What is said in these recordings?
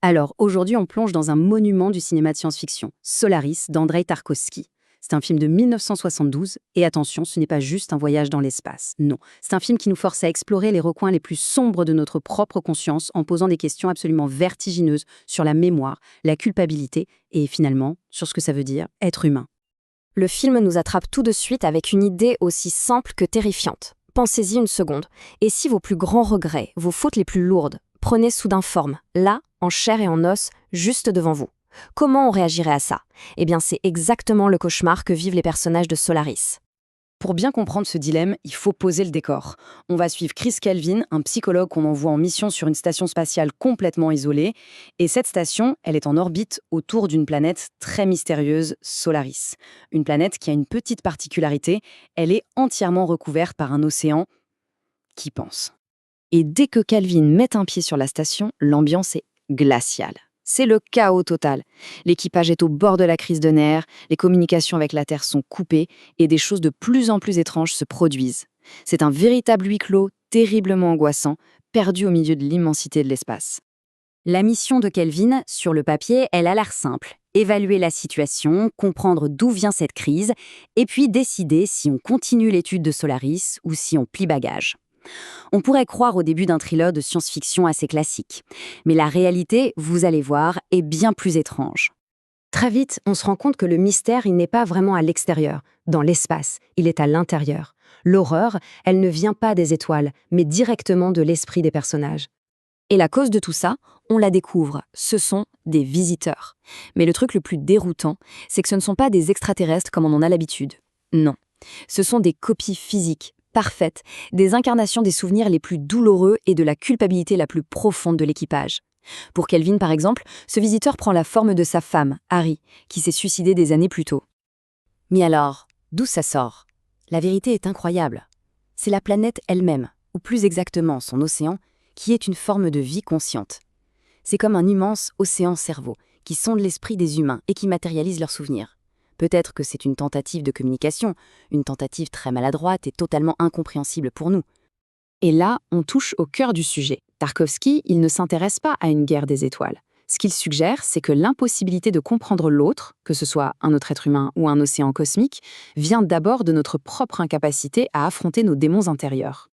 Alors, aujourd'hui, on plonge dans un monument du cinéma de science-fiction, Solaris, d'Andrei Tarkovsky. C'est un film de 1972, et attention, ce n'est pas juste un voyage dans l'espace. Non, c'est un film qui nous force à explorer les recoins les plus sombres de notre propre conscience en posant des questions absolument vertigineuses sur la mémoire, la culpabilité et finalement sur ce que ça veut dire être humain. Le film nous attrape tout de suite avec une idée aussi simple que terrifiante. Pensez-y une seconde. Et si vos plus grands regrets, vos fautes les plus lourdes, prenaient soudain forme, là, en chair et en os, juste devant vous? Comment on réagirait à ça? Eh bien, c'est exactement le cauchemar que vivent les personnages de Solaris. Pour bien comprendre ce dilemme, il faut poser le décor. On va suivre Chris Kelvin, un psychologue qu'on envoie en mission sur une station spatiale complètement isolée. Et cette station, elle est en orbite autour d'une planète très mystérieuse, Solaris. Une planète qui a une petite particularité, elle est entièrement recouverte par un océan qui pense. Et dès que Kelvin met un pied sur la station, l'ambiance est glaciale. C'est le chaos total. L'équipage est au bord de la crise de nerfs, les communications avec la Terre sont coupées et des choses de plus en plus étranges se produisent. C'est un véritable huis clos terriblement angoissant, perdu au milieu de l'immensité de l'espace. La mission de Kelvin, sur le papier, elle a l'air simple. Évaluer la situation, comprendre d'où vient cette crise, et puis décider si on continue l'étude de Solaris ou si on plie bagage. On pourrait croire au début d'un thriller de science-fiction assez classique. Mais la réalité, vous allez voir, est bien plus étrange. Très vite, on se rend compte que le mystère, il n'est pas vraiment à l'extérieur, dans l'espace, il est à l'intérieur. L'horreur, elle ne vient pas des étoiles, mais directement de l'esprit des personnages. Et la cause de tout ça, on la découvre, ce sont des visiteurs. Mais le truc le plus déroutant, c'est que ce ne sont pas des extraterrestres comme on en a l'habitude. Non, ce sont des copies physiques, parfaites, des incarnations des souvenirs les plus douloureux et de la culpabilité la plus profonde de l'équipage. Pour Kelvin, par exemple, ce visiteur prend la forme de sa femme, Harry, qui s'est suicidée des années plus tôt. Mais alors, d'où ça sort? La vérité est incroyable. C'est la planète elle-même, ou plus exactement son océan, qui est une forme de vie consciente. C'est comme un immense océan-cerveau, qui sonde l'esprit des humains et qui matérialise leurs souvenirs. Peut-être que c'est une tentative de communication, une tentative très maladroite et totalement incompréhensible pour nous. Et là, on touche au cœur du sujet. Tarkovsky, il ne s'intéresse pas à une guerre des étoiles. Ce qu'il suggère, c'est que l'impossibilité de comprendre l'autre, que ce soit un autre être humain ou un océan cosmique, vient d'abord de notre propre incapacité à affronter nos démons intérieurs.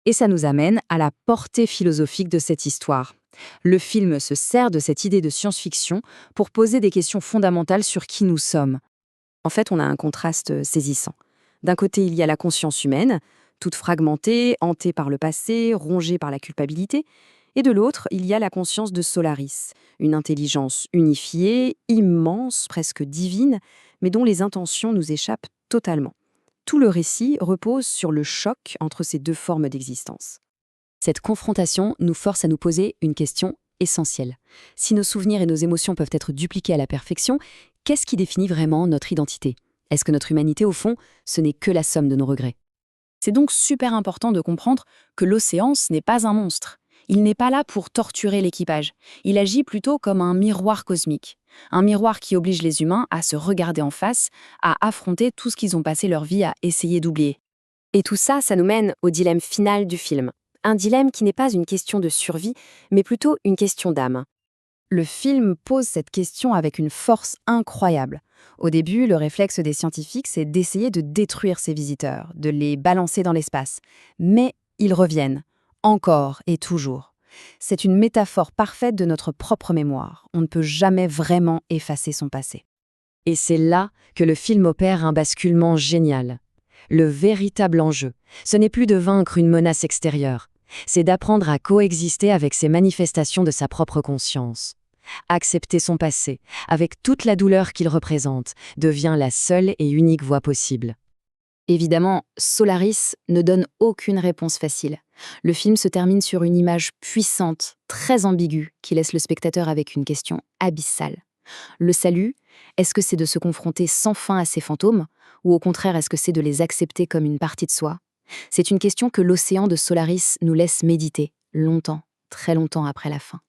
Et ça nous amène à la portée philosophique de cette histoire. Le film se sert de cette idée de science-fiction pour poser des questions fondamentales sur qui nous sommes. En fait, on a un contraste saisissant. D'un côté, il y a la conscience humaine, toute fragmentée, hantée par le passé, rongée par la culpabilité. Et de l'autre, il y a la conscience de Solaris, une intelligence unifiée, immense, presque divine, mais dont les intentions nous échappent totalement. Tout le récit repose sur le choc entre ces deux formes d'existence. Cette confrontation nous force à nous poser une question essentielle. Si nos souvenirs et nos émotions peuvent être dupliqués à la perfection, qu'est-ce qui définit vraiment notre identité? Est-ce que notre humanité, au fond, ce n'est que la somme de nos regrets? C'est donc super important de comprendre que l'océan, ce n'est pas un monstre. Il n'est pas là pour torturer l'équipage. Il agit plutôt comme un miroir cosmique. Un miroir qui oblige les humains à se regarder en face, à affronter tout ce qu'ils ont passé leur vie à essayer d'oublier. Et tout ça, ça nous mène au dilemme final du film. Un dilemme qui n'est pas une question de survie, mais plutôt une question d'âme. Le film pose cette question avec une force incroyable. Au début, le réflexe des scientifiques, c'est d'essayer de détruire ces visiteurs, de les balancer dans l'espace. Mais ils reviennent, encore et toujours. C'est une métaphore parfaite de notre propre mémoire. On ne peut jamais vraiment effacer son passé. Et c'est là que le film opère un basculement génial. Le véritable enjeu, ce n'est plus de vaincre une menace extérieure, c'est d'apprendre à coexister avec ces manifestations de sa propre conscience. Accepter son passé, avec toute la douleur qu'il représente, devient la seule et unique voie possible. Évidemment, Solaris ne donne aucune réponse facile. Le film se termine sur une image puissante, très ambiguë, qui laisse le spectateur avec une question abyssale. Le salut, est-ce que c'est de se confronter sans fin à ces fantômes, ou au contraire est-ce que c'est de les accepter comme une partie de soi? C'est une question que l'océan de Solaris nous laisse méditer, longtemps, très longtemps après la fin.